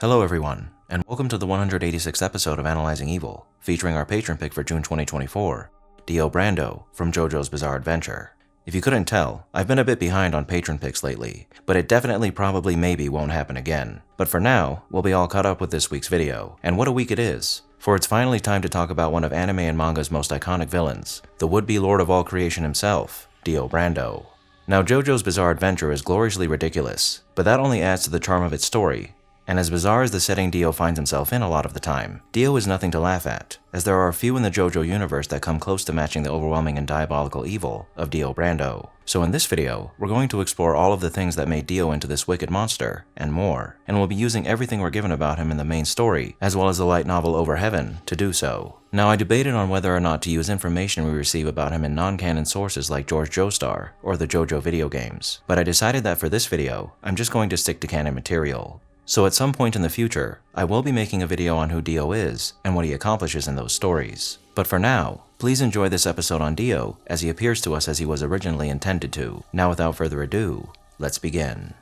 Hello everyone, and welcome to the 186th episode of Analyzing Evil, featuring our patron pick for June 2024, Dio Brando from JoJo's Bizarre Adventure. If you couldn't tell, I've been a bit behind on patron picks lately, but it definitely probably maybe won't happen again. But for now, we'll be all caught up with this week's video, and what a week it is, for it's finally time to talk about one of anime and manga's most iconic villains, the would-be lord of all creation himself, Dio Brando. Now JoJo's Bizarre Adventure is gloriously ridiculous, but that only adds to the charm of its story. And as bizarre as the setting Dio finds himself in a lot of the time, Dio is nothing to laugh at, as there are a few in the JoJo universe that come close to matching the overwhelming and diabolical evil of Dio Brando. So in this video, we're going to explore all of the things that made Dio into this wicked monster, and more, and we'll be using everything we're given about him in the main story, as well as the light novel Over Heaven, to do so. Now I debated on whether or not to use information we receive about him in non-canon sources like Joestar or the JoJo video games, but I decided that for this video, I'm just going to stick to canon material. So at some point in the future, I will be making a video on who Dio is and what he accomplishes in those stories. But for now, please enjoy this episode on Dio as he appears to us as he was originally intended to. Now without further ado, let's begin.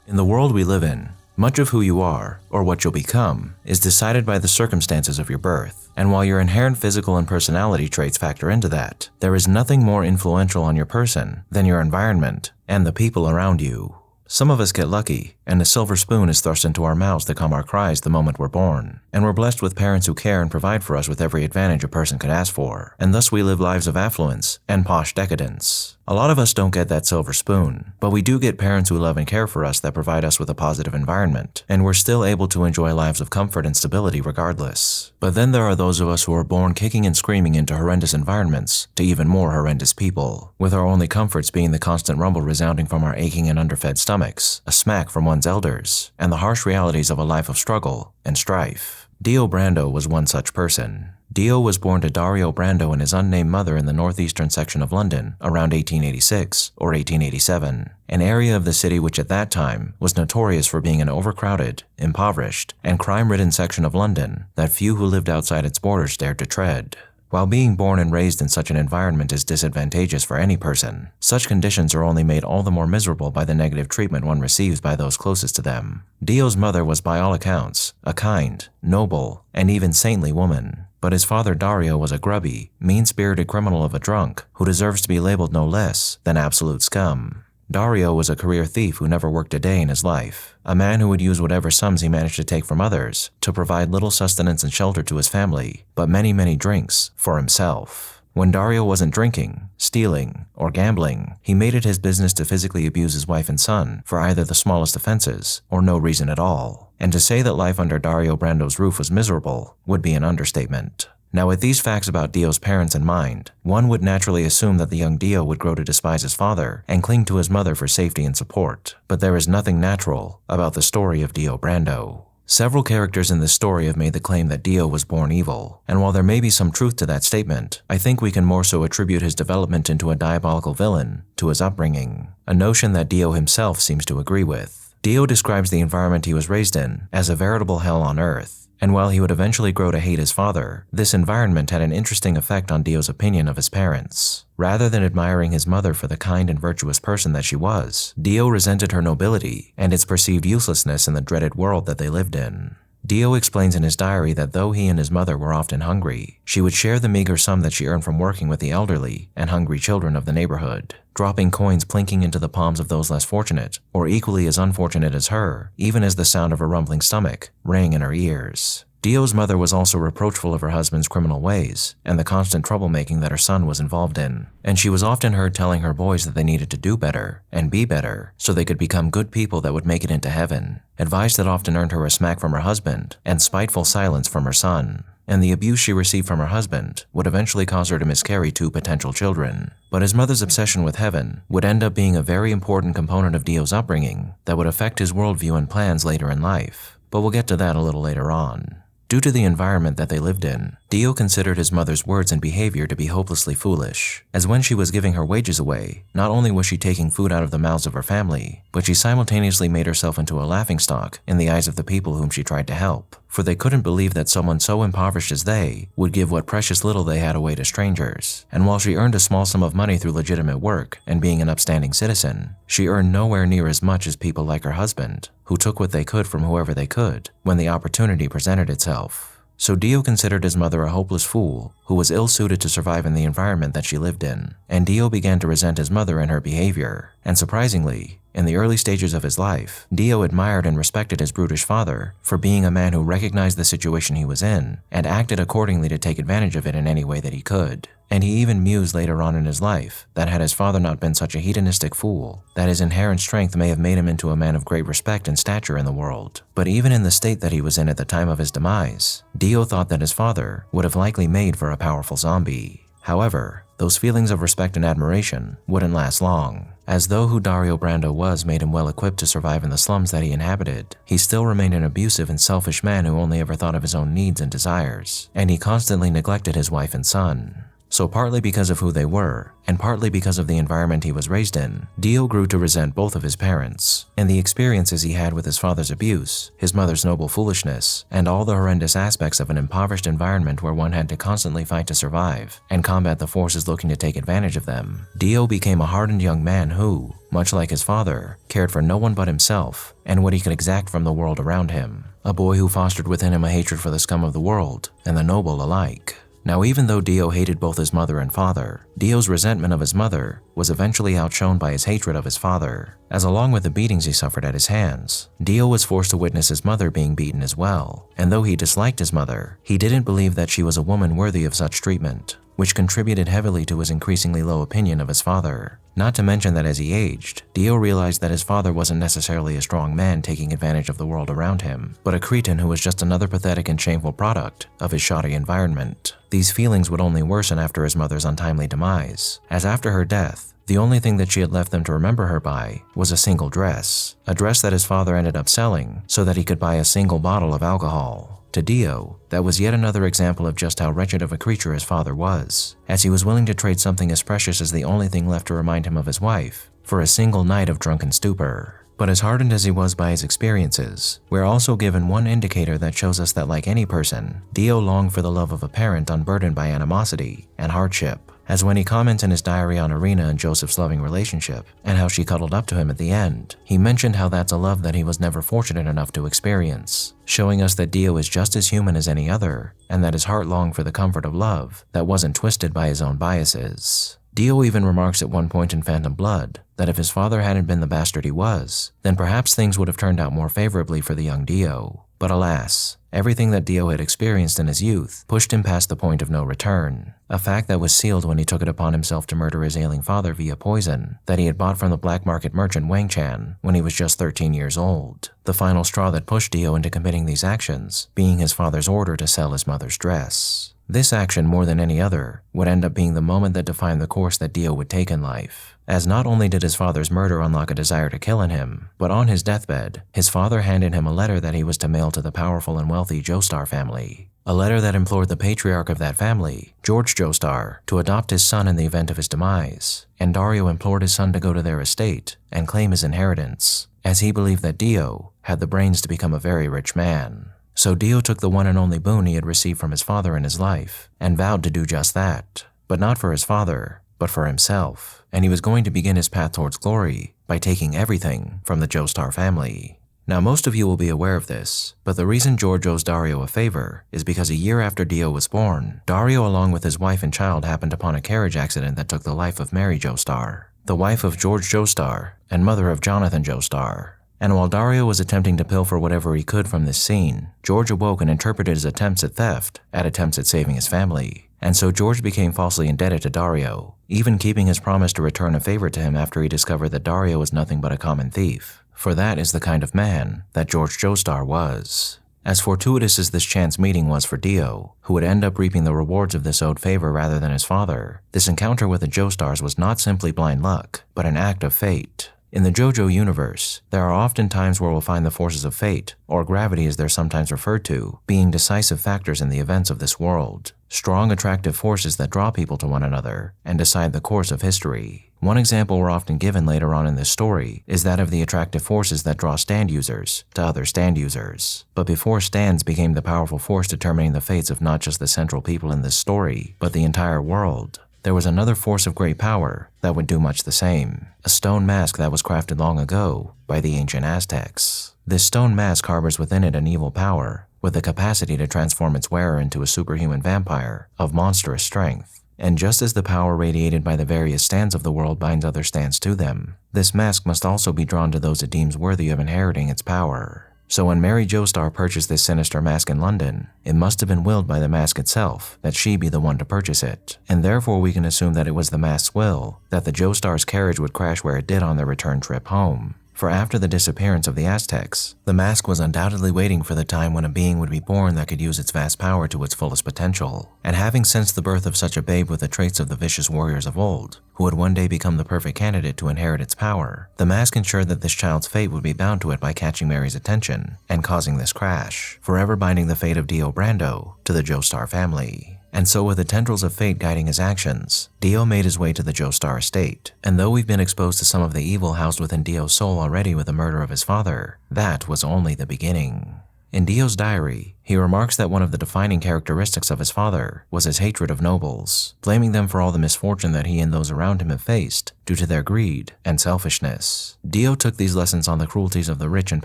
In the world we live in, much of who you are, or what you'll become, is decided by the circumstances of your birth. And while your inherent physical and personality traits factor into that, there is nothing more influential on your person than your environment and the people around you. Some of us get lucky, and a silver spoon is thrust into our mouths to calm our cries the moment we're born. And we're blessed with parents who care and provide for us with every advantage a person could ask for. And thus we live lives of affluence and posh decadence. A lot of us don't get that silver spoon, but we do get parents who love and care for us that provide us with a positive environment, and we're still able to enjoy lives of comfort and stability regardless. But then there are those of us who are born kicking and screaming into horrendous environments to even more horrendous people, with our only comforts being the constant rumble resounding from our aching and underfed stomachs, a smack from one's elders, and the harsh realities of a life of struggle and strife. Dio Brando was one such person. Dio was born to Dio Brando and his unnamed mother in the northeastern section of London around 1886 or 1887, an area of the city which at that time was notorious for being an overcrowded, impoverished, and crime-ridden section of London that few who lived outside its borders dared to tread. While being born and raised in such an environment is disadvantageous for any person, such conditions are only made all the more miserable by the negative treatment one receives by those closest to them. Dio's mother was by all accounts a kind, noble, and even saintly woman, but his father Dario was a grubby, mean-spirited criminal of a drunk who deserves to be labeled no less than absolute scum. Dario was a career thief who never worked a day in his life, a man who would use whatever sums he managed to take from others to provide little sustenance and shelter to his family, but many, many drinks for himself. When Dario wasn't drinking, stealing, or gambling, he made it his business to physically abuse his wife and son for either the smallest offenses or no reason at all. And to say that life under Dio Brando's roof was miserable would be an understatement. Now with these facts about Dio's parents in mind, one would naturally assume that the young Dio would grow to despise his father and cling to his mother for safety and support. But there is nothing natural about the story of Dio Brando. Several characters in this story have made the claim that Dio was born evil, and while there may be some truth to that statement, I think we can more so attribute his development into a diabolical villain to his upbringing, a notion that Dio himself seems to agree with. Dio describes the environment he was raised in as a veritable hell on earth. And while he would eventually grow to hate his father, this environment had an interesting effect on Dio's opinion of his parents. Rather than admiring his mother for the kind and virtuous person that she was, Dio resented her nobility and its perceived uselessness in the dreaded world that they lived in. Dio explains in his diary that though he and his mother were often hungry, she would share the meager sum that she earned from working with the elderly and hungry children of the neighborhood, dropping coins plinking into the palms of those less fortunate, or equally as unfortunate as her, even as the sound of her rumbling stomach rang in her ears. Dio's mother was also reproachful of her husband's criminal ways and the constant troublemaking that her son was involved in, and she was often heard telling her boys that they needed to do better and be better so they could become good people that would make it into heaven, advice that often earned her a smack from her husband and spiteful silence from her son. And the abuse she received from her husband would eventually cause her to miscarry 2 potential children. But his mother's obsession with heaven would end up being a very important component of Dio's upbringing that would affect his worldview and plans later in life. But we'll get to that a little later on. Due to the environment that they lived in, Dio considered his mother's words and behavior to be hopelessly foolish, as when she was giving her wages away, not only was she taking food out of the mouths of her family, but she simultaneously made herself into a laughingstock in the eyes of the people whom she tried to help. for they couldn't believe that someone so impoverished as they would give what precious little they had away to strangers. And while she earned a small sum of money through legitimate work and being an upstanding citizen, she earned nowhere near as much as people like her husband, who took what they could from whoever they could when the opportunity presented itself. So Dio considered his mother a hopeless fool who was ill-suited to survive in the environment that she lived in, and Dio began to resent his mother and her behavior. And surprisingly, in the early stages of his life, Dio admired and respected his brutish father for being a man who recognized the situation he was in and acted accordingly to take advantage of it in any way that he could. And he even mused later on in his life that had his father not been such a hedonistic fool, that his inherent strength may have made him into a man of great respect and stature in the world. But even in the state that he was in at the time of his demise, Dio thought that his father would have likely made for a powerful zombie. However, those feelings of respect and admiration wouldn't last long, as though who Dio Brando was made him well equipped to survive in the slums that he inhabited, he still remained an abusive and selfish man who only ever thought of his own needs and desires, and he constantly neglected his wife and son. So partly because of who they were, and partly because of the environment he was raised in, Dio grew to resent both of his parents, and the experiences he had with his father's abuse, his mother's noble foolishness, and all the horrendous aspects of an impoverished environment where one had to constantly fight to survive and combat the forces looking to take advantage of them. Dio became a hardened young man who, much like his father, cared for no one but himself and what he could exact from the world around him. A boy who fostered within him a hatred for the scum of the world and the noble alike. Now, even though Dio hated both his mother and father, Dio's resentment of his mother was eventually outshone by his hatred of his father, as along with the beatings he suffered at his hands, Dio was forced to witness his mother being beaten as well. And though he disliked his mother, he didn't believe that she was a woman worthy of such treatment, which contributed heavily to his increasingly low opinion of his father. Not to mention that as he aged, Dio realized that his father wasn't necessarily a strong man taking advantage of the world around him, but a cretin who was just another pathetic and shameful product of his shoddy environment. These feelings would only worsen after his mother's untimely demise, as after her death, the only thing that she had left them to remember her by was a single dress, a dress that his father ended up selling so that he could buy a single bottle of alcohol. To Dio, that was yet another example of just how wretched of a creature his father was, as he was willing to trade something as precious as the only thing left to remind him of his wife for a single night of drunken stupor. But as hardened as he was by his experiences, we're also given one indicator that shows us that, like any person, Dio longed for the love of a parent unburdened by animosity and hardship, as when he comments in his diary on Irina and Joseph's loving relationship and how she cuddled up to him at the end, he mentioned how that's a love that he was never fortunate enough to experience, showing us that Dio is just as human as any other and that his heart longed for the comfort of love that wasn't twisted by his own biases. Dio even remarks at one point in Phantom Blood that if his father hadn't been the bastard he was, then perhaps things would have turned out more favorably for the young Dio. But alas, everything that Dio had experienced in his youth pushed him past the point of no return, a fact that was sealed when he took it upon himself to murder his ailing father via poison that he had bought from the black market merchant Wang Chan when he was just 13 years old, the final straw that pushed Dio into committing these actions being his father's order to sell his mother's dress. This action, more than any other, would end up being the moment that defined the course that Dio would take in life, as not only did his father's murder unlock a desire to kill in him, but on his deathbed, his father handed him a letter that he was to mail to the powerful and wealthy Joestar family. A letter that implored the patriarch of that family, George Joestar, to adopt his son in the event of his demise, and Dario implored his son to go to their estate and claim his inheritance, as he believed that Dio had the brains to become a very rich man. So Dio took the one and only boon he had received from his father in his life, and vowed to do just that, but not for his father, but for himself, and he was going to begin his path towards glory by taking everything from the Joestar family. Now, most of you will be aware of this, but the reason George owes Dario a favor is because a year after Dio was born, Dario along with his wife and child happened upon a carriage accident that took the life of Mary Joestar, the wife of George Joestar and mother of Jonathan Joestar. And while Dario was attempting to pilfer whatever he could from this scene, George awoke and interpreted his attempts at theft as attempts at saving his family. And so George became falsely indebted to Dario, even keeping his promise to return a favor to him after he discovered that Dario was nothing but a common thief. For that is the kind of man that George Joestar was. As fortuitous as this chance meeting was for Dio, who would end up reaping the rewards of this owed favor rather than his father, this encounter with the Joestars was not simply blind luck, but an act of fate. In the JoJo universe, there are often times where we'll find the forces of fate, or gravity as they're sometimes referred to, being decisive factors in the events of this world. Strong, attractive forces that draw people to one another and decide the course of history. One example we're often given later on in this story is that of the attractive forces that draw stand users to other stand users. But before stands became the powerful force determining the fates of not just the central people in this story, but the entire world, there was another force of great power that would do much the same. A stone mask that was crafted long ago by the ancient Aztecs. This stone mask harbors within it an evil power with the capacity to transform its wearer into a superhuman vampire of monstrous strength. And just as the power radiated by the various stands of the world binds other stands to them, this mask must also be drawn to those it deems worthy of inheriting its power. So when Mary Joestar purchased this sinister mask in London, it must have been willed by the mask itself that she be the one to purchase it, and therefore we can assume that it was the mask's will that the Joestars' carriage would crash where it did on their return trip home. For after the disappearance of the Aztecs, the mask was undoubtedly waiting for the time when a being would be born that could use its vast power to its fullest potential. And having sensed the birth of such a babe with the traits of the vicious warriors of old, who would one day become the perfect candidate to inherit its power, the mask ensured that this child's fate would be bound to it by catching Mary's attention and causing this crash, forever binding the fate of Dio Brando to the Joestar family. And so with the tendrils of fate guiding his actions, Dio made his way to the Joestar estate. And though we've been exposed to some of the evil housed within Dio's soul already with the murder of his father, that was only the beginning. In Dio's diary, he remarks that one of the defining characteristics of his father was his hatred of nobles, blaming them for all the misfortune that he and those around him have faced due to their greed and selfishness. Dio took these lessons on the cruelties of the rich and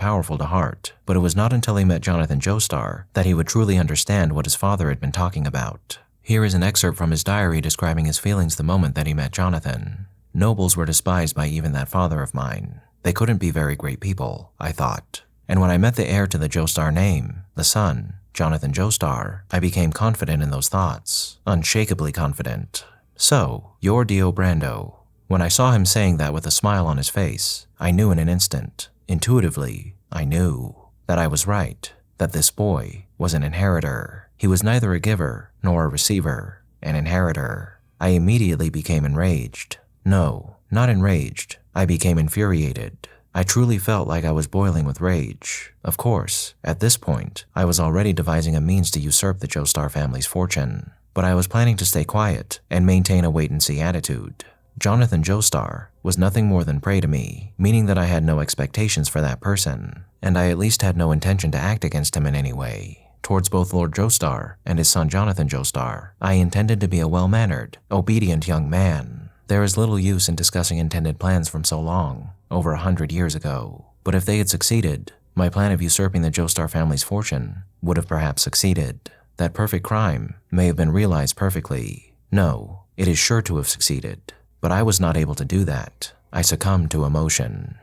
powerful to heart, but it was not until he met Jonathan Joestar that he would truly understand what his father had been talking about. Here is an excerpt from his diary describing his feelings the moment that he met Jonathan. Nobles were despised by even that father of mine. They couldn't be very great people, I thought. And when I met the heir to the Joestar name, the son, Jonathan Joestar, I became confident in those thoughts, unshakably confident. So, you're Dio Brando. When I saw him saying that with a smile on his face, I knew in an instant, intuitively, I knew that I was right, that this boy was an inheritor. He was neither a giver nor a receiver, an inheritor. I immediately became enraged. No, not enraged. I became infuriated. I truly felt like I was boiling with rage. Of course, at this point, I was already devising a means to usurp the Joestar family's fortune, but I was planning to stay quiet and maintain a wait-and-see attitude. Jonathan Joestar was nothing more than prey to me, meaning that I had no expectations for that person, and I at least had no intention to act against him in any way. Towards both Lord Joestar and his son Jonathan Joestar, I intended to be a well-mannered, obedient young man. There is little use in discussing intended plans from so long, over 100 years ago. But if they had succeeded, my plan of usurping the Joestar family's fortune would have perhaps succeeded. That perfect crime may have been realized perfectly. No, it is sure to have succeeded. But I was not able to do that. I succumbed to emotion.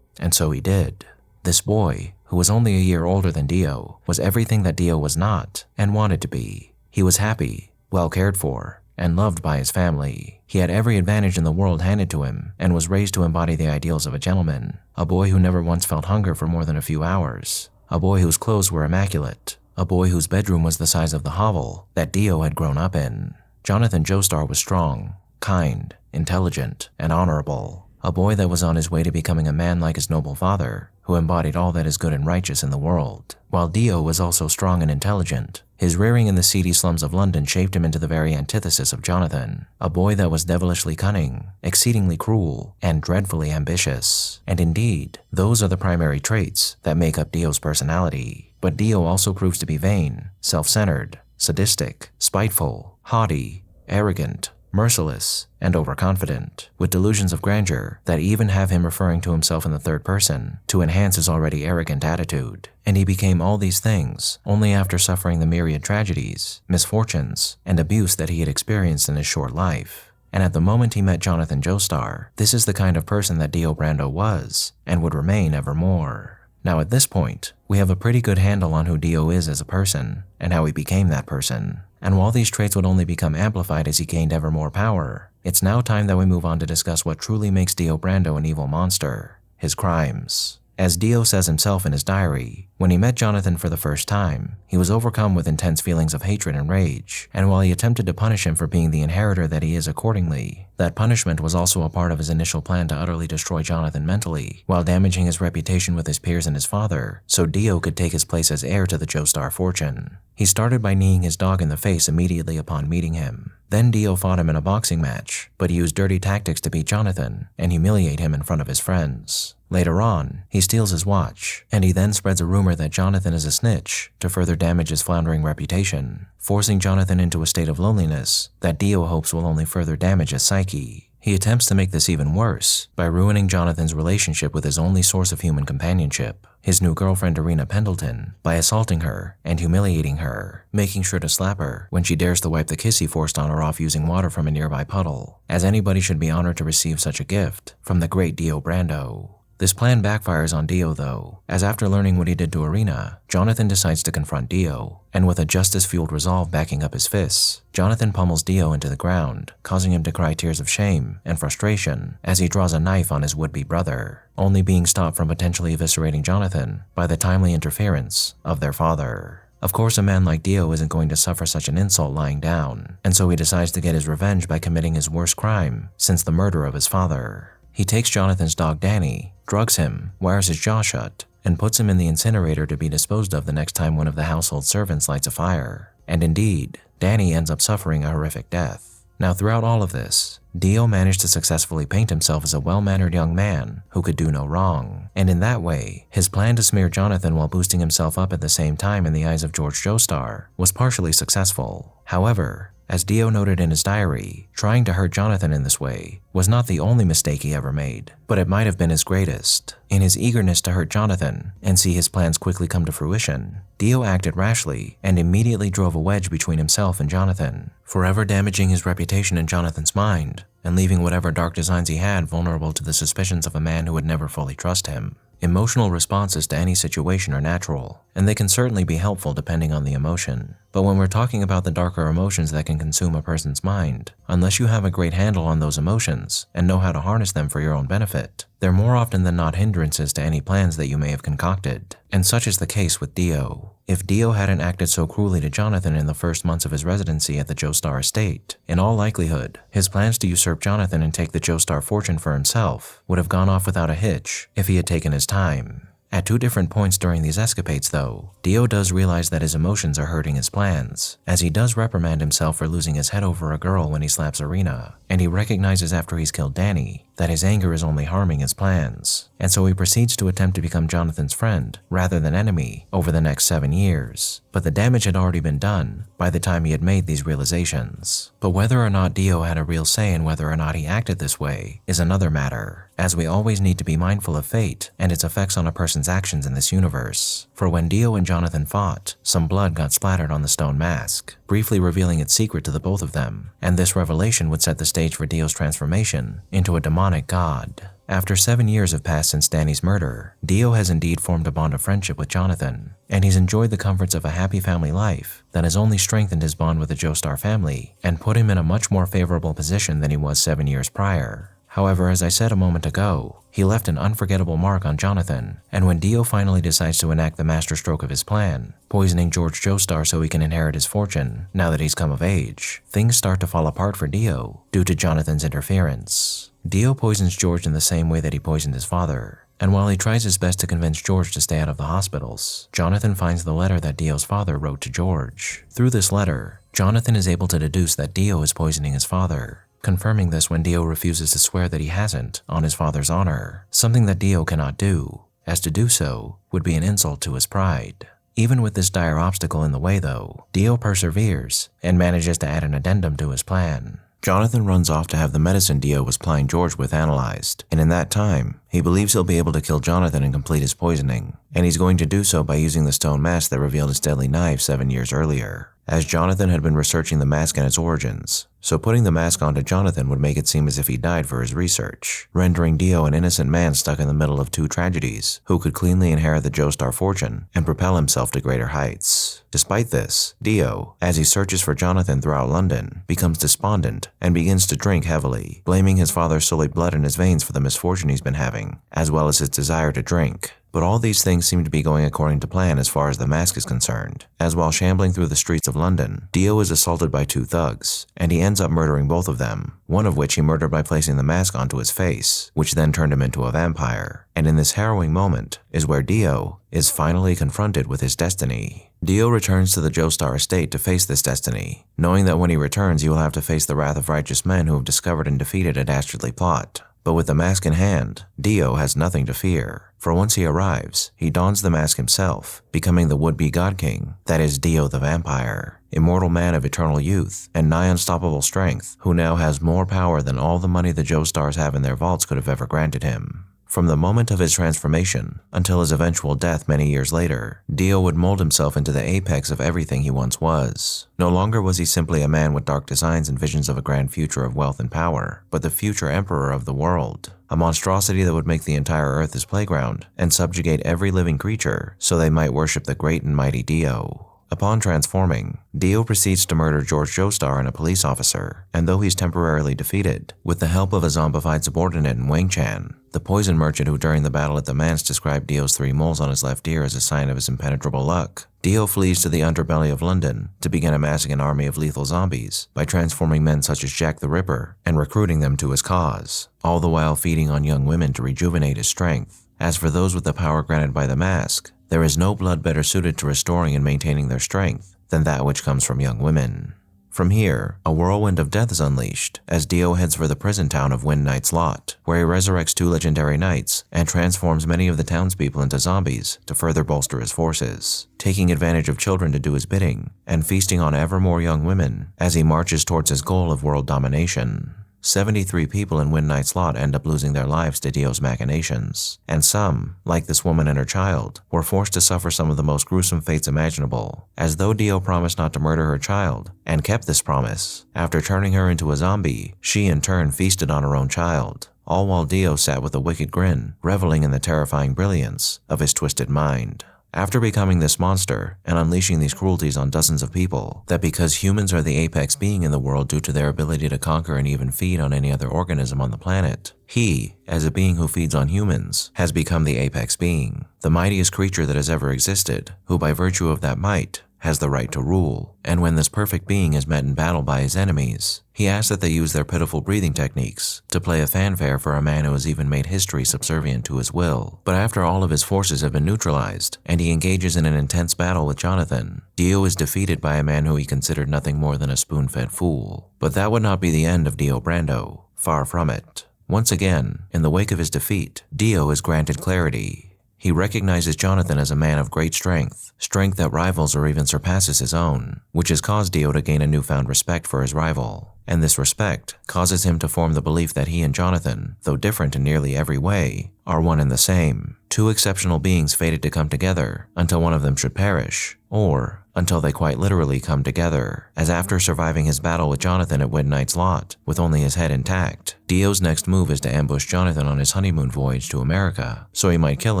And so he did. This boy, who was only a year older than Dio, was everything that Dio was not and wanted to be. He was happy, well cared for, and loved by his family. He had every advantage in the world handed to him and was raised to embody the ideals of a gentleman, a boy who never once felt hunger for more than a few hours, a boy whose clothes were immaculate, a boy whose bedroom was the size of the hovel that Dio had grown up in. Jonathan Joestar was strong, kind, intelligent, and honorable, a boy that was on his way to becoming a man like his noble father, who embodied all that is good and righteous in the world. While Dio was also strong and intelligent, his rearing in the seedy slums of London shaped him into the very antithesis of Jonathan, a boy that was devilishly cunning, exceedingly cruel, and dreadfully ambitious. And indeed, those are the primary traits that make up Dio's personality. But Dio also proves to be vain, self-centered, sadistic, spiteful, haughty, arrogant, merciless, and overconfident, with delusions of grandeur that even have him referring to himself in the third person to enhance his already arrogant attitude. And he became all these things only after suffering the myriad tragedies, misfortunes, and abuse that he had experienced in his short life. And at the moment he met Jonathan Joestar, this is the kind of person that Dio Brando was, and would remain evermore. Now at this point, we have a pretty good handle on who Dio is as a person, and how he became that person. And while these traits would only become amplified as he gained ever more power, it's now time that we move on to discuss what truly makes Dio Brando an evil monster: his crimes. As Dio says himself in his diary, when he met Jonathan for the first time, he was overcome with intense feelings of hatred and rage, and while he attempted to punish him for being the inheritor that he is accordingly, that punishment was also a part of his initial plan to utterly destroy Jonathan mentally, while damaging his reputation with his peers and his father, so Dio could take his place as heir to the Joestar fortune. He started by kneeing his dog in the face immediately upon meeting him. Then Dio fought him in a boxing match, but he used dirty tactics to beat Jonathan and humiliate him in front of his friends. Later on, he steals his watch, and he then spreads a rumor that Jonathan is a snitch to further damage his floundering reputation, forcing Jonathan into a state of loneliness that Dio hopes will only further damage his psyche. He attempts to make this even worse by ruining Jonathan's relationship with his only source of human companionship, his new girlfriend Irina Pendleton, by assaulting her and humiliating her, making sure to slap her when she dares to wipe the kiss he forced on her off using water from a nearby puddle, as anybody should be honored to receive such a gift from the great Dio Brando. This plan backfires on Dio though, as after learning what he did to Irina, Jonathan decides to confront Dio, and with a justice-fueled resolve backing up his fists, Jonathan pummels Dio into the ground, causing him to cry tears of shame and frustration as he draws a knife on his would-be brother, only being stopped from potentially eviscerating Jonathan by the timely interference of their father. Of course, a man like Dio isn't going to suffer such an insult lying down, and so he decides to get his revenge by committing his worst crime since the murder of his father. He takes Jonathan's dog Danny, drugs him, wires his jaw shut, and puts him in the incinerator to be disposed of the next time one of the household servants lights a fire. And indeed, Danny ends up suffering a horrific death. Now throughout all of this, Dio managed to successfully paint himself as a well-mannered young man who could do no wrong, and in that way, his plan to smear Jonathan while boosting himself up at the same time in the eyes of George Joestar was partially successful. However, as Dio noted in his diary, trying to hurt Jonathan in this way was not the only mistake he ever made, but it might have been his greatest. In his eagerness to hurt Jonathan and see his plans quickly come to fruition, Dio acted rashly and immediately drove a wedge between himself and Jonathan, forever damaging his reputation in Jonathan's mind and leaving whatever dark designs he had vulnerable to the suspicions of a man who would never fully trust him. Emotional responses to any situation are natural, and they can certainly be helpful depending on the emotion. But when we're talking about the darker emotions that can consume a person's mind, unless you have a great handle on those emotions and know how to harness them for your own benefit, they're more often than not hindrances to any plans that you may have concocted. And such is the case with Dio. If Dio hadn't acted so cruelly to Jonathan in the first months of his residency at the Joestar estate, in all likelihood, his plans to usurp Jonathan and take the Joestar fortune for himself would have gone off without a hitch if he had taken his time. At two different points during these escapades though, Dio does realize that his emotions are hurting his plans, as he does reprimand himself for losing his head over a girl when he slaps Irina, and he recognizes after he's killed Danny that his anger is only harming his plans, and so he proceeds to attempt to become Jonathan's friend rather than enemy over the next 7 years. But the damage had already been done by the time he had made these realizations. But whether or not Dio had a real say in whether or not he acted this way is another matter, as we always need to be mindful of fate and its effects on a person's actions in this universe. For when Dio and Jonathan fought, some blood got splattered on the stone mask, briefly revealing its secret to the both of them, and this revelation would set the stage for Dio's transformation into a demonic god. After 7 years have passed since Danny's murder, Dio has indeed formed a bond of friendship with Jonathan, and he's enjoyed the comforts of a happy family life that has only strengthened his bond with the Joestar family and put him in a much more favorable position than he was 7 years prior. However, as I said a moment ago, he left an unforgettable mark on Jonathan, and when Dio finally decides to enact the masterstroke of his plan, poisoning George Joestar so he can inherit his fortune now that he's come of age, things start to fall apart for Dio due to Jonathan's interference. Dio poisons George in the same way that he poisoned his father, and while he tries his best to convince George to stay out of the hospitals, Jonathan finds the letter that Dio's father wrote to George. Through this letter, Jonathan is able to deduce that Dio is poisoning his father, confirming this when Dio refuses to swear that he hasn't on his father's honor, something that Dio cannot do, as to do so would be an insult to his pride. Even with this dire obstacle in the way though, Dio perseveres and manages to add an addendum to his plan. Jonathan runs off to have the medicine Dio was plying George with analyzed, and in that time, he believes he'll be able to kill Jonathan and complete his poisoning, and he's going to do so by using the stone mask that revealed his deadly knife 7 years earlier, as Jonathan had been researching the mask and its origins, so putting the mask onto Jonathan would make it seem as if he died for his research, rendering Dio an innocent man stuck in the middle of two tragedies who could cleanly inherit the Joestar fortune and propel himself to greater heights. Despite this, Dio, as he searches for Jonathan throughout London, becomes despondent and begins to drink heavily, blaming his father's sullied blood in his veins for the misfortune he's been having, as well as his desire to drink. But all these things seem to be going according to plan as far as the mask is concerned, as while shambling through the streets of London, Dio is assaulted by two thugs, and he ends up murdering both of them, one of which he murdered by placing the mask onto his face, which then turned him into a vampire, and and in this harrowing moment is where Dio is finally confronted with his destiny. Dio returns to the Joestar estate to face this destiny, knowing that when he returns he will have to face the wrath of righteous men who have discovered and defeated a dastardly plot. But with the mask in hand, Dio has nothing to fear, for once he arrives, he dons the mask himself, becoming the would-be God King, that is Dio the Vampire, immortal man of eternal youth and nigh unstoppable strength, who now has more power than all the money the Joestars have in their vaults could have ever granted him. From the moment of his transformation until his eventual death many years later, Dio would mold himself into the apex of everything he once was. No longer was he simply a man with dark designs and visions of a grand future of wealth and power, but the future emperor of the world. A monstrosity that would make the entire earth his playground and subjugate every living creature so they might worship the great and mighty Dio. Upon transforming, Dio proceeds to murder George Joestar and a police officer, and though he's temporarily defeated, with the help of a zombified subordinate in Wang Chan, the poison merchant who during the battle at the manse described Dio's 3 moles on his left ear as a sign of his impenetrable luck, Dio flees to the underbelly of London to begin amassing an army of lethal zombies by transforming men such as Jack the Ripper and recruiting them to his cause, all the while feeding on young women to rejuvenate his strength. As for those with the power granted by the mask, there is no blood better suited to restoring and maintaining their strength than that which comes from young women. From here, a whirlwind of death is unleashed as Dio heads for the prison town of Wind Knight's Lot, where he resurrects 2 legendary knights and transforms many of the townspeople into zombies to further bolster his forces, taking advantage of children to do his bidding and feasting on ever more young women as he marches towards his goal of world domination. 73 people in Wind Knight's Lot end up losing their lives to Dio's machinations, and some, like this woman and her child, were forced to suffer some of the most gruesome fates imaginable, as though Dio promised not to murder her child, and kept this promise. After turning her into a zombie, she in turn feasted on her own child, all while Dio sat with a wicked grin, reveling in the terrifying brilliance of his twisted mind. After becoming this monster and unleashing these cruelties on dozens of people, that because humans are the apex being in the world due to their ability to conquer and even feed on any other organism on the planet, he, as a being who feeds on humans, has become the apex being, the mightiest creature that has ever existed, who by virtue of that might, has the right to rule. And when this perfect being is met in battle by his enemies, he asks that they use their pitiful breathing techniques to play a fanfare for a man who has even made history subservient to his will. But after all of his forces have been neutralized, and he engages in an intense battle with Jonathan, Dio is defeated by a man who he considered nothing more than a spoon-fed fool. But that would not be the end of Dio Brando. Far from it. Once again, in the wake of his defeat, Dio is granted clarity. He recognizes Jonathan as a man of great strength that rivals or even surpasses his own, which has caused Dio to gain a newfound respect for his rival. And this respect causes him to form the belief that he and Jonathan, though different in nearly every way, are one and the same, 2 exceptional beings fated to come together until one of them should perish, or until they quite literally come together, as after surviving his battle with Jonathan at Wind Knight's Lot, with only his head intact, Dio's next move is to ambush Jonathan on his honeymoon voyage to America, so he might kill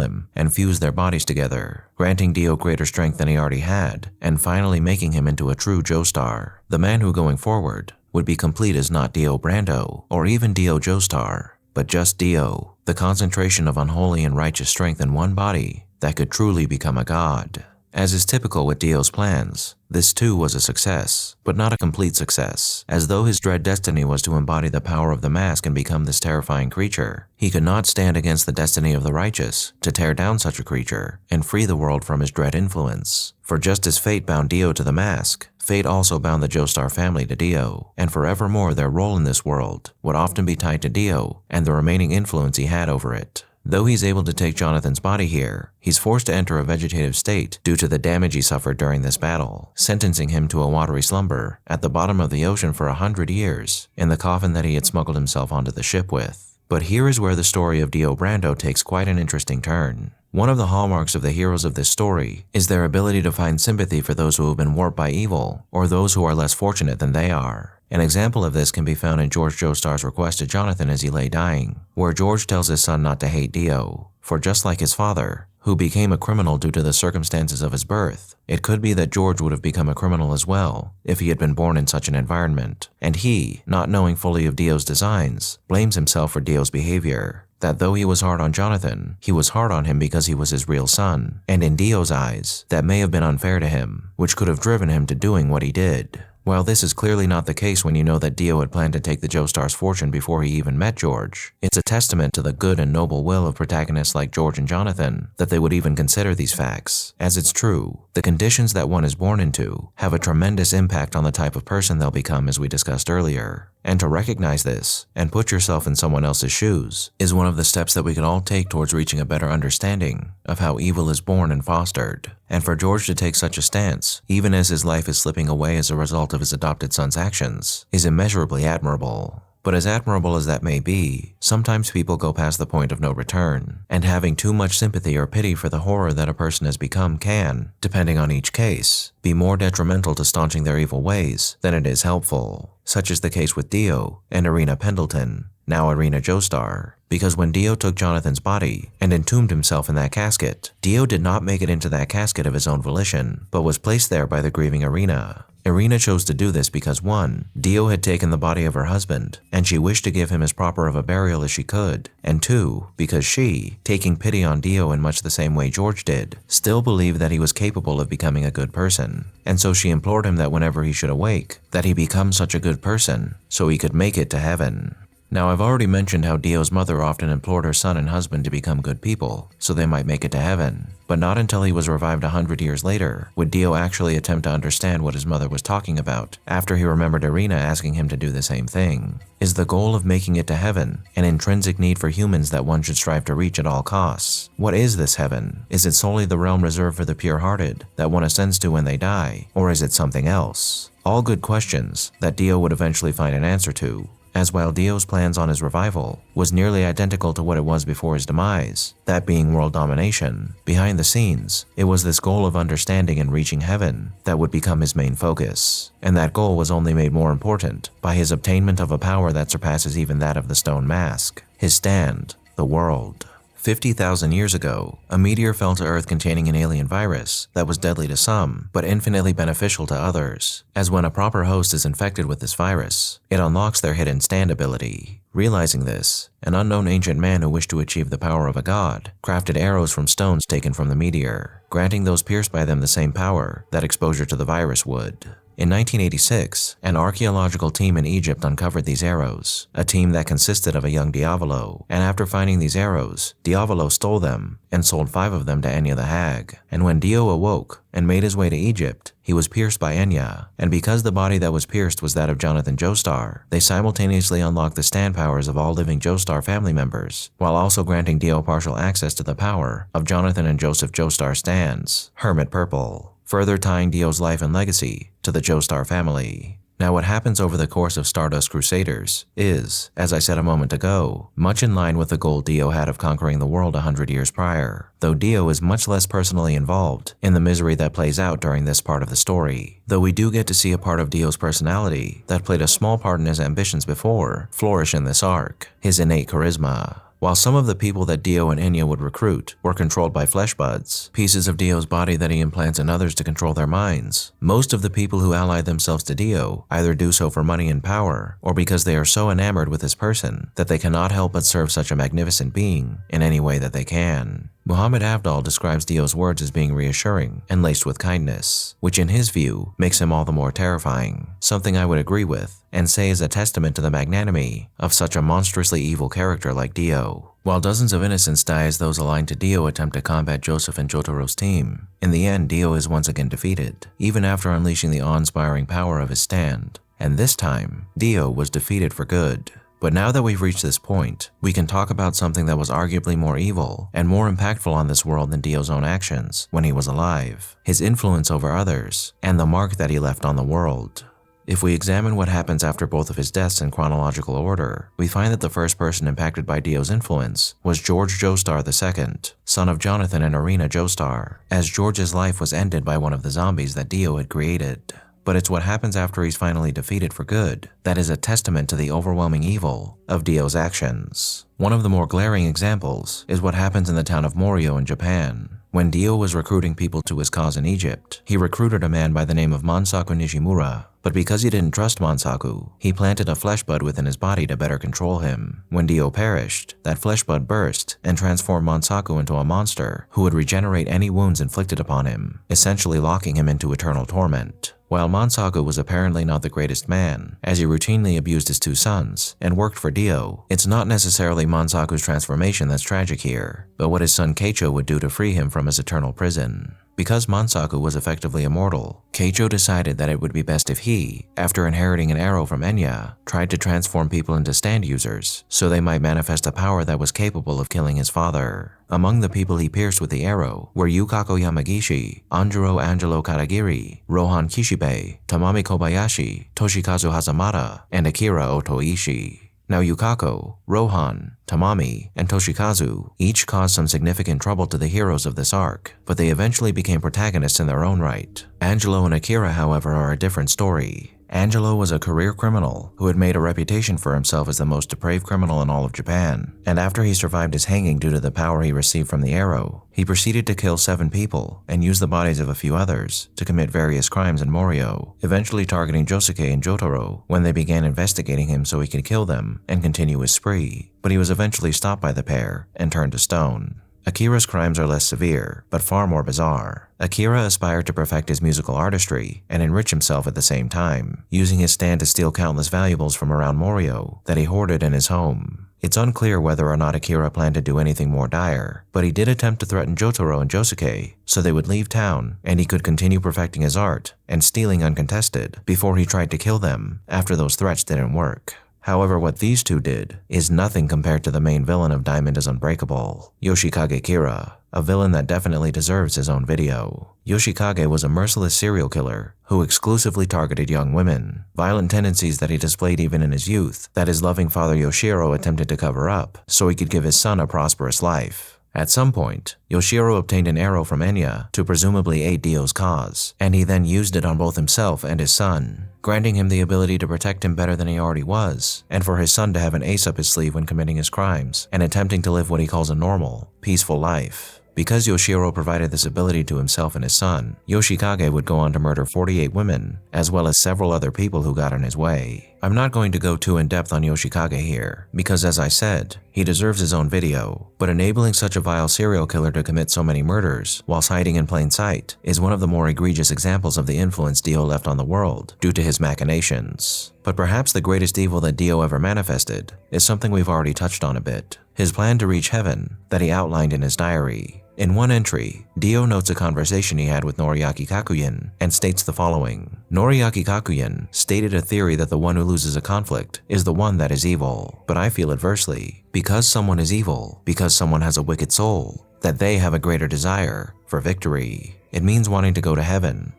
him and fuse their bodies together, granting Dio greater strength than he already had, and finally making him into a true Joestar, the man who going forward would be complete as not Dio Brando, or even Dio Joestar, but just Dio, the concentration of unholy and righteous strength in one body that could truly become a god. As is typical with Dio's plans, this too was a success, but not a complete success, as though his dread destiny was to embody the power of the mask and become this terrifying creature. He could not stand against the destiny of the righteous to tear down such a creature and free the world from his dread influence. For just as fate bound Dio to the mask, fate also bound the Joestar family to Dio, and forevermore their role in this world would often be tied to Dio and the remaining influence he had over it. Though he's able to take Jonathan's body here, he's forced to enter a vegetative state due to the damage he suffered during this battle, sentencing him to a watery slumber at the bottom of the ocean for 100 years in the coffin that he had smuggled himself onto the ship with. But here is where the story of Dio Brando takes quite an interesting turn. One of the hallmarks of the heroes of this story is their ability to find sympathy for those who have been warped by evil or those who are less fortunate than they are. An example of this can be found in George Joestar's request to Jonathan as he lay dying, where George tells his son not to hate Dio, for just like his father, who became a criminal due to the circumstances of his birth, it could be that George would have become a criminal as well if he had been born in such an environment. And he, not knowing fully of Dio's designs, blames himself for Dio's behavior. That though he was hard on Jonathan, he was hard on him because he was his real son, and in Dio's eyes, that may have been unfair to him, which could have driven him to doing what he did. While this is clearly not the case when you know that Dio had planned to take the Joestars' fortune before he even met George, it's a testament to the good and noble will of protagonists like George and Jonathan that they would even consider these facts. As it's true, the conditions that one is born into have a tremendous impact on the type of person they'll become, as we discussed earlier. And to recognize this and put yourself in someone else's shoes is one of the steps that we can all take towards reaching a better understanding of how evil is born and fostered. And for George to take such a stance, even as his life is slipping away as a result of his adopted son's actions, is immeasurably admirable. But as admirable as that may be, sometimes people go past the point of no return, and having too much sympathy or pity for the horror that a person has become can, depending on each case, be more detrimental to staunching their evil ways than it is helpful. Such is the case with Dio and Irina Pendleton, now Irina Joestar, because when Dio took Jonathan's body and entombed himself in that casket, Dio did not make it into that casket of his own volition, but was placed there by the grieving Irina. Irina chose to do this because 1. Dio had taken the body of her husband, and she wished to give him as proper of a burial as she could, and 2. Because she, taking pity on Dio in much the same way George did, still believed that he was capable of becoming a good person, and so she implored him that whenever he should awake, that he become such a good person, so he could make it to heaven. Now, I've already mentioned how Dio's mother often implored her son and husband to become good people, so they might make it to heaven. But not until he was revived 100 years later would Dio actually attempt to understand what his mother was talking about, after he remembered Irina asking him to do the same thing. Is the goal of making it to heaven an intrinsic need for humans that one should strive to reach at all costs? What is this heaven? Is it solely the realm reserved for the pure-hearted that one ascends to when they die, or is it something else? All good questions that Dio would eventually find an answer to, as while Dio's plans on his revival was nearly identical to what it was before his demise, that being world domination, behind the scenes, it was this goal of understanding and reaching heaven that would become his main focus, and that goal was only made more important by his obtainment of a power that surpasses even that of the stone mask, his stand, the world. 50,000 years ago, a meteor fell to Earth containing an alien virus that was deadly to some, but infinitely beneficial to others, as when a proper host is infected with this virus, it unlocks their hidden stand ability. Realizing this, an unknown ancient man who wished to achieve the power of a god crafted arrows from stones taken from the meteor, granting those pierced by them the same power that exposure to the virus would. In 1986, an archaeological team in Egypt uncovered these arrows, a team that consisted of a young Diavolo, and after finding these arrows, Diavolo stole them and sold 5 of them to Enya the Hag. And when Dio awoke and made his way to Egypt, he was pierced by Enya, and because the body that was pierced was that of Jonathan Joestar, they simultaneously unlocked the stand powers of all living Joestar family members, while also granting Dio partial access to the power of Jonathan and Joseph Joestar stands, Hermit Purple, further tying Dio's life and legacy to the Joestar family. Now, what happens over the course of Stardust Crusaders is, as I said a moment ago, much in line with the goal Dio had of conquering the world 100 years prior, though Dio is much less personally involved in the misery that plays out during this part of the story. Though we do get to see a part of Dio's personality that played a small part in his ambitions before flourish in this arc, his innate charisma. While some of the people that Dio and Enya would recruit were controlled by flesh buds, pieces of Dio's body that he implants in others to control their minds, most of the people who ally themselves to Dio either do so for money and power, or because they are so enamored with his person that they cannot help but serve such a magnificent being in any way that they can. Muhammad Avdal describes Dio's words as being reassuring and laced with kindness, which in his view makes him all the more terrifying, something I would agree with and say is a testament to the magnanimity of such a monstrously evil character like Dio. While dozens of innocents die as those aligned to Dio attempt to combat Joseph and Jotaro's team, in the end Dio is once again defeated, even after unleashing the awe-inspiring power of his stand, and this time, Dio was defeated for good. But now that we've reached this point, we can talk about something that was arguably more evil and more impactful on this world than Dio's own actions when he was alive, his influence over others, and the mark that he left on the world. If we examine what happens after both of his deaths in chronological order, we find that the first person impacted by Dio's influence was George Joestar II, son of Jonathan and Irina Joestar, as George's life was ended by one of the zombies that Dio had created. But it's what happens after he's finally defeated for good that is a testament to the overwhelming evil of Dio's actions. One of the more glaring examples is what happens in the town of Morio in Japan. When Dio was recruiting people to his cause in Egypt, he recruited a man by the name of Mansaku Nishimura, But because he didn't trust Mansaku, he planted a flesh bud within his body to better control him. When Dio perished, that flesh bud burst and transformed Mansaku into a monster who would regenerate any wounds inflicted upon him, essentially locking him into eternal torment. While Mansaku was apparently not the greatest man, as he routinely abused his two sons and worked for Dio, it's not necessarily Mansaku's transformation that's tragic here, but what his son Keicho would do to free him from his eternal prison. Because Mansaku was effectively immortal, Keicho decided that it would be best if he, after inheriting an arrow from Enya, tried to transform people into stand users so they might manifest a power that was capable of killing his father. Among the people he pierced with the arrow were Yukako Yamagishi, Anjuro Angelo Kadagiri, Rohan Kishibe, Tamami Kobayashi, Toshikazu Hazamata, and Akira Otoishi. Now Yukako, Rohan, Tamami, and Toshikazu each caused some significant trouble to the heroes of this arc, but they eventually became protagonists in their own right. Angelo and Akira, however, are a different story. Angelo was a career criminal who had made a reputation for himself as the most depraved criminal in all of Japan, and after he survived his hanging due to the power he received from the arrow, he proceeded to kill 7 people and use the bodies of a few others to commit various crimes in Morio, eventually targeting Josuke and Jotaro when they began investigating him so he could kill them and continue his spree, but he was eventually stopped by the pair and turned to stone. Akira's crimes are less severe, but far more bizarre. Akira aspired to perfect his musical artistry and enrich himself at the same time, using his stand to steal countless valuables from around Morio that he hoarded in his home. It's unclear whether or not Akira planned to do anything more dire, but he did attempt to threaten Jotaro and Josuke so they would leave town and he could continue perfecting his art and stealing uncontested before he tried to kill them after those threats didn't work. However, what these two did is nothing compared to the main villain of Diamond is Unbreakable, Yoshikage Kira, a villain that definitely deserves his own video. Yoshikage was a merciless serial killer who exclusively targeted young women, violent tendencies that he displayed even in his youth that his loving father Yoshiro attempted to cover up so he could give his son a prosperous life. At some point, Yoshiro obtained an arrow from Enya to presumably aid Dio's cause, and he then used it on both himself and his son, granting him the ability to protect him better than he already was, and for his son to have an ace up his sleeve when committing his crimes and attempting to live what he calls a normal, peaceful life. Because Yoshiro provided this ability to himself and his son, Yoshikage would go on to murder 48 women, as well as several other people who got in his way. I'm not going to go too in-depth on Yoshikage here, because as I said, he deserves his own video, but enabling such a vile serial killer to commit so many murders whilst hiding in plain sight is one of the more egregious examples of the influence Dio left on the world due to his machinations. But perhaps the greatest evil that Dio ever manifested is something we've already touched on a bit, his plan to reach heaven that he outlined in his diary. In one entry, Dio notes a conversation he had with Noriaki Kakuyin and states the following. Noriaki Kakuyin stated a theory that the one who loses a conflict is the one that is evil, but I feel adversely. Because someone is evil, because someone has a wicked soul, that they have a greater desire for victory. It means wanting to go to heaven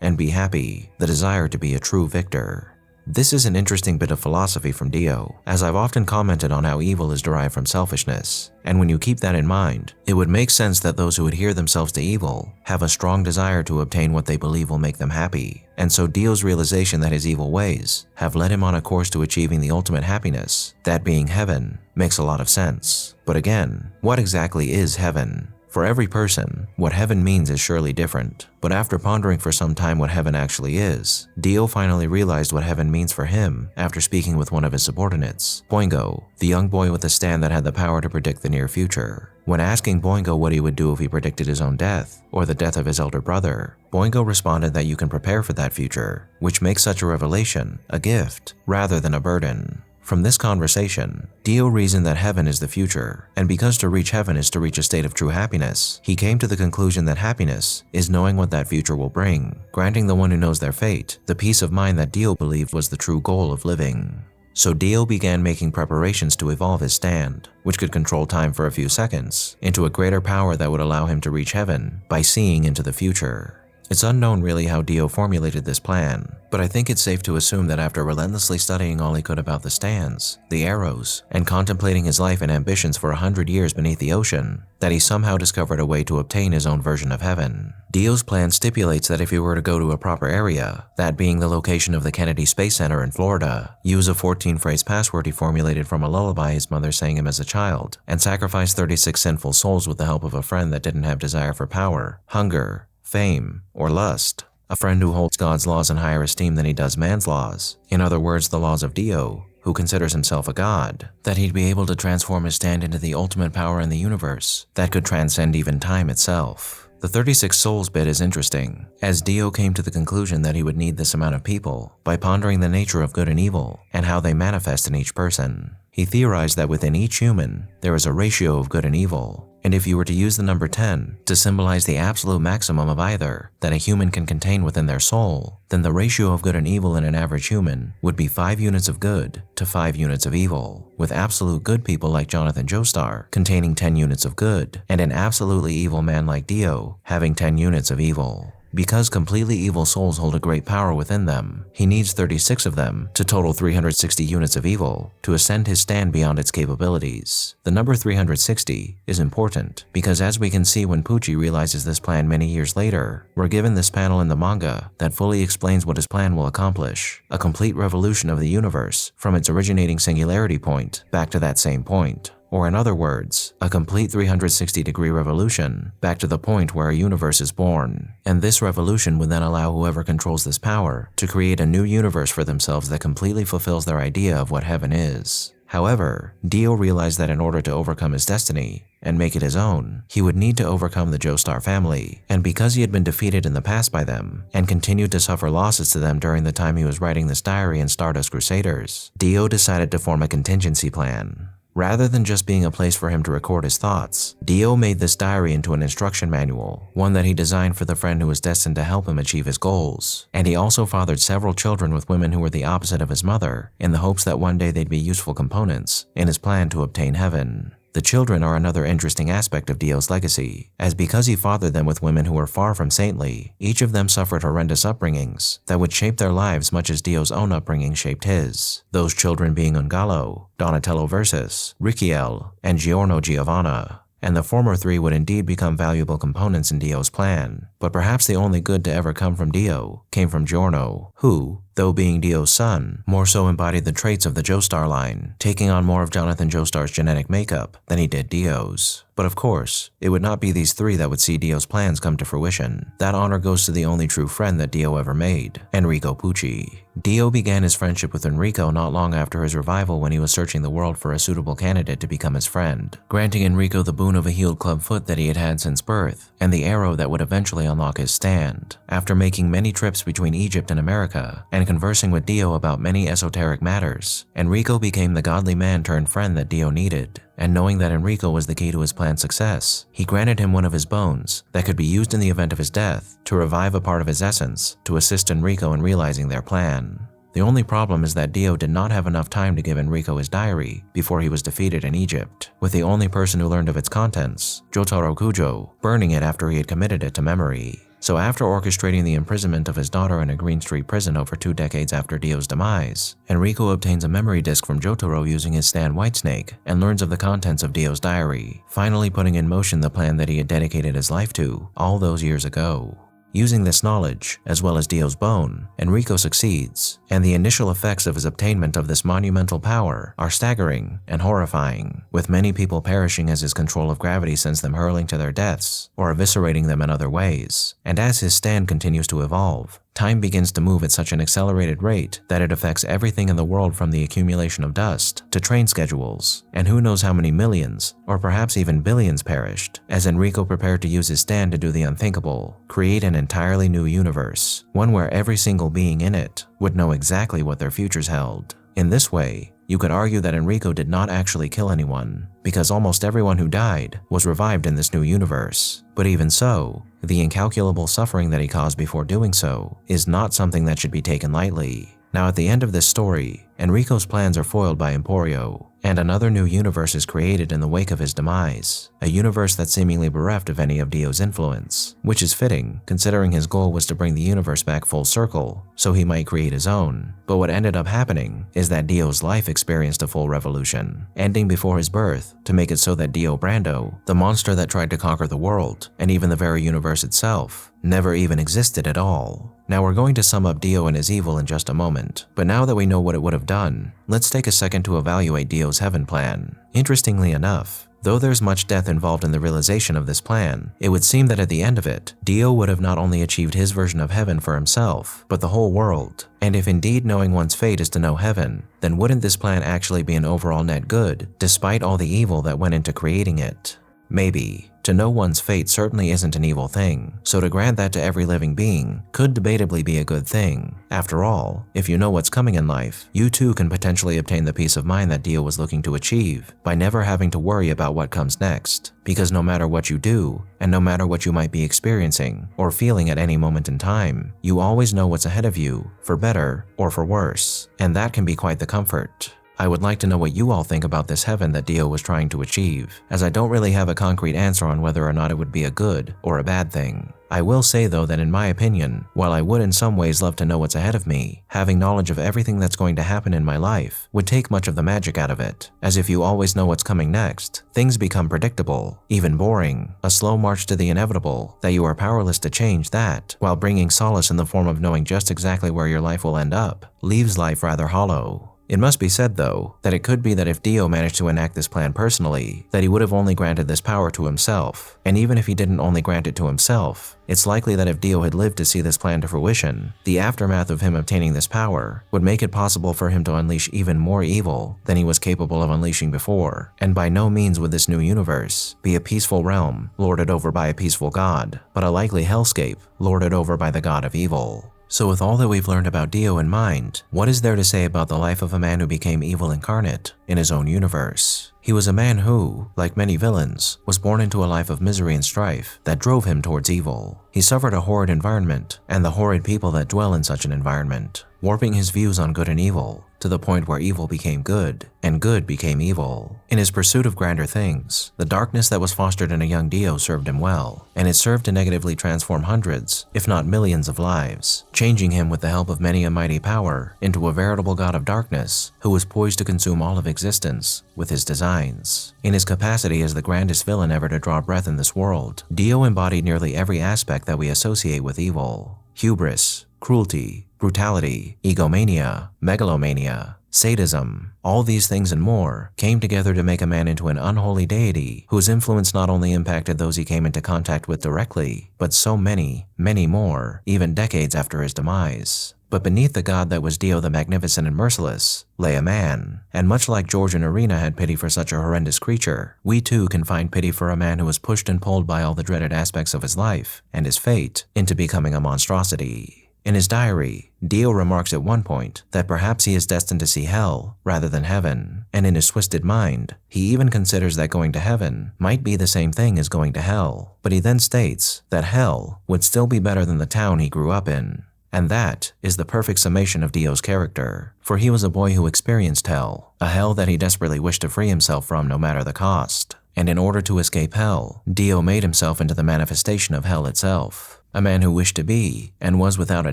and be happy, the desire to be a true victor. This is an interesting bit of philosophy from Dio, as I've often commented on how evil is derived from selfishness, and when you keep that in mind, it would make sense that those who adhere themselves to evil have a strong desire to obtain what they believe will make them happy, and so Dio's realization that his evil ways have led him on a course to achieving the ultimate happiness, that being heaven, makes a lot of sense. But again, what exactly is heaven? For every person, what heaven means is surely different, but after pondering for some time what heaven actually is, Dio finally realized what heaven means for him after speaking with one of his subordinates, Boingo, the young boy with a stand that had the power to predict the near future. When asking Boingo what he would do if he predicted his own death, or the death of his elder brother, Boingo responded that you can prepare for that future, which makes such a revelation a gift rather than a burden. From this conversation, Dio reasoned that heaven is the future, and because to reach heaven is to reach a state of true happiness, he came to the conclusion that happiness is knowing what that future will bring, granting the one who knows their fate the peace of mind that Dio believed was the true goal of living. So Dio began making preparations to evolve his stand, which could control time for a few seconds, into a greater power that would allow him to reach heaven by seeing into the future. It's unknown really how Dio formulated this plan, but I think it's safe to assume that after relentlessly studying all he could about the stands, the arrows, and contemplating his life and ambitions for 100 years beneath the ocean, that he somehow discovered a way to obtain his own version of heaven. Dio's plan stipulates that if he were to go to a proper area, that being the location of the Kennedy Space Center in Florida, use a 14-phrase password he formulated from a lullaby his mother sang him as a child, and sacrifice 36 sinful souls with the help of a friend that didn't have desire for power, hunger, fame, or lust, a friend who holds God's laws in higher esteem than he does man's laws, in other words the laws of Dio, who considers himself a god, that he'd be able to transform his stand into the ultimate power in the universe that could transcend even time itself. The 36 souls bit is interesting, as Dio came to the conclusion that he would need this amount of people by pondering the nature of good and evil and how they manifest in each person. He theorized that within each human, there is a ratio of good and evil, and if you were to use the number 10 to symbolize the absolute maximum of either that a human can contain within their soul, then the ratio of good and evil in an average human would be 5 units of good to 5 units of evil, with absolute good people like Jonathan Joestar containing 10 units of good, and an absolutely evil man like Dio having 10 units of evil. Because completely evil souls hold a great power within them, he needs 36 of them to total 360 units of evil to ascend his stand beyond its capabilities. The number 360 is important because, as we can see when Pucci realizes this plan many years later, we're given this panel in the manga that fully explains what his plan will accomplish: a complete revolution of the universe from its originating singularity point back to that same point. Or in other words, a complete 360-degree revolution back to the point where a universe is born. And this revolution would then allow whoever controls this power to create a new universe for themselves that completely fulfills their idea of what heaven is. However, Dio realized that in order to overcome his destiny and make it his own, he would need to overcome the Joestar family, and because he had been defeated in the past by them and continued to suffer losses to them during the time he was writing this diary in Stardust Crusaders, Dio decided to form a contingency plan. Rather than just being a place for him to record his thoughts, Dio made this diary into an instruction manual, one that he designed for the friend who was destined to help him achieve his goals. And he also fathered several children with women who were the opposite of his mother, in the hopes that one day they'd be useful components in his plan to obtain heaven. The children are another interesting aspect of Dio's legacy, as because he fathered them with women who were far from saintly, each of them suffered horrendous upbringings that would shape their lives much as Dio's own upbringing shaped his. Those children being Ungalo, Donatello Versus, Richiel, and Giorno Giovanna. And the former 3 would indeed become valuable components in Dio's plan, but perhaps the only good to ever come from Dio came from Giorno, who, though being Dio's son, more so embodied the traits of the Joestar line, taking on more of Jonathan Joestar's genetic makeup than he did Dio's. But of course, it would not be these 3 that would see Dio's plans come to fruition. That honor goes to the only true friend that Dio ever made, Enrico Pucci. Dio began his friendship with Enrico not long after his revival when he was searching the world for a suitable candidate to become his friend, granting Enrico the boon of a healed club foot that he had had since birth, and the arrow that would eventually unlock his stand. After making many trips between Egypt and America, and conversing with Dio about many esoteric matters, Enrico became the godly man turned friend that Dio needed. And knowing that Enrico was the key to his plan's success, he granted him one of his bones that could be used in the event of his death to revive a part of his essence to assist Enrico in realizing their plan. The only problem is that Dio did not have enough time to give Enrico his diary before he was defeated in Egypt, with the only person who learned of its contents, Jotaro Kujo, burning it after he had committed it to memory. So after orchestrating the imprisonment of his daughter in a Green Street prison over 2 decades after Dio's demise, Enrico obtains a memory disk from Jotaro using his stand Whitesnake and learns of the contents of Dio's diary, finally putting in motion the plan that he had dedicated his life to all those years ago. Using this knowledge, as well as Dio's bone, Enrico succeeds, and the initial effects of his obtainment of this monumental power are staggering and horrifying, with many people perishing as his control of gravity sends them hurling to their deaths, or eviscerating them in other ways. And as his stand continues to evolve, time begins to move at such an accelerated rate that it affects everything in the world, from the accumulation of dust to train schedules, and who knows how many millions, or perhaps even billions perished, as Enrico prepared to use his stand to do the unthinkable, create an entirely new universe, one where every single being in it would know exactly what their futures held. In this way, you could argue that Enrico did not actually kill anyone, because almost everyone who died was revived in this new universe. But even so, the incalculable suffering that he caused before doing so is not something that should be taken lightly. Now, at the end of this story, Enrico's plans are foiled by Emporio, and another new universe is created in the wake of his demise, a universe that's seemingly bereft of any of Dio's influence, which is fitting considering his goal was to bring the universe back full circle so he might create his own. But what ended up happening is that Dio's life experienced a full revolution, ending before his birth to make it so that Dio Brando, the monster that tried to conquer the world, and even the very universe itself, never even existed at all. Now we're going to sum up Dio and his evil in just a moment, but now that we know what it would have done, let's take a second to evaluate Dio's heaven plan. Interestingly enough, Though there's much death involved in the realization of this plan, it would seem that at the end of it, Dio would have not only achieved his version of heaven for himself, but the whole world. And if indeed knowing one's fate is to know heaven, then wouldn't this plan actually be an overall net good, despite all the evil that went into creating it? Maybe. To know one's fate certainly isn't an evil thing, so to grant that to every living being could debatably be a good thing. After all, if you know what's coming in life, you too can potentially obtain the peace of mind that Dio was looking to achieve by never having to worry about what comes next. Because no matter what you do, and no matter what you might be experiencing or feeling at any moment in time, you always know what's ahead of you, for better or for worse, and that can be quite the comfort. I would like to know what you all think about this heaven that Dio was trying to achieve, as I don't really have a concrete answer on whether or not it would be a good or a bad thing. I will say though that in my opinion, while I would in some ways love to know what's ahead of me, having knowledge of everything that's going to happen in my life would take much of the magic out of it, as if you always know what's coming next, things become predictable, even boring, a slow march to the inevitable that you are powerless to change that, while bringing solace in the form of knowing just exactly where your life will end up, leaves life rather hollow. It must be said though, that it could be that if Dio managed to enact this plan personally, that he would have only granted this power to himself, and even if he didn't only grant it to himself, it's likely that if Dio had lived to see this plan to fruition, the aftermath of him obtaining this power would make it possible for him to unleash even more evil than he was capable of unleashing before, and by no means would this new universe be a peaceful realm lorded over by a peaceful god, but a likely hellscape lorded over by the god of evil. So with all that we've learned about Dio in mind, what is there to say about the life of a man who became evil incarnate in his own universe? He was a man who, like many villains, was born into a life of misery and strife that drove him towards evil. He suffered a horrid environment and the horrid people that dwell in such an environment, warping his views on good and evil to the point where evil became good and good became evil. In his pursuit of grander things, the darkness that was fostered in a young Dio served him well, and it served to negatively transform hundreds, if not millions of lives, changing him with the help of many a mighty power into a veritable god of darkness who was poised to consume all of existence with his designs. In his capacity as the grandest villain ever to draw breath in this world, Dio embodied nearly every aspect that we associate with evil: hubris, cruelty, brutality, egomania, megalomania, sadism. All these things and more came together to make a man into an unholy deity whose influence not only impacted those he came into contact with directly, but so many, many more, even decades after his demise. But beneath the god that was Dio the Magnificent and Merciless lay a man, and much like George and Irina had pity for such a horrendous creature, we too can find pity for a man who was pushed and pulled by all the dreaded aspects of his life and his fate into becoming a monstrosity. In his diary, Dio remarks at one point that perhaps he is destined to see hell rather than heaven, and in his twisted mind, he even considers that going to heaven might be the same thing as going to hell, but he then states that hell would still be better than the town he grew up in. And that is the perfect summation of Dio's character, for he was a boy who experienced hell, a hell that he desperately wished to free himself from no matter the cost. And in order to escape hell, Dio made himself into the manifestation of hell itself, a man who wished to be, and was without a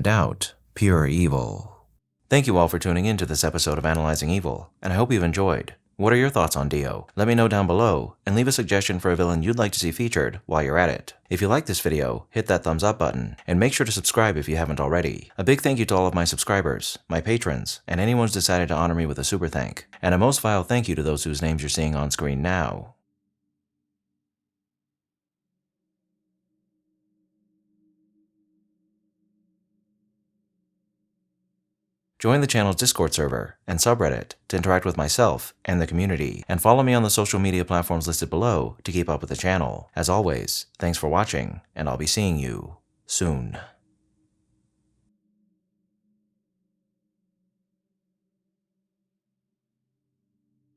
doubt, pure evil. Thank you all for tuning in to this episode of Analyzing Evil, and I hope you've enjoyed. What are your thoughts on Dio? Let me know down below, and leave a suggestion for a villain you'd like to see featured while you're at it. If you like this video, hit that thumbs up button, and make sure to subscribe if you haven't already. A big thank you to all of my subscribers, my patrons, and anyone who's decided to honor me with a super thank. And a most vile thank you to those whose names you're seeing on screen now. Join the channel's Discord server and subreddit to interact with myself and the community, and follow me on the social media platforms listed below to keep up with the channel. As always, thanks for watching, and I'll be seeing you soon.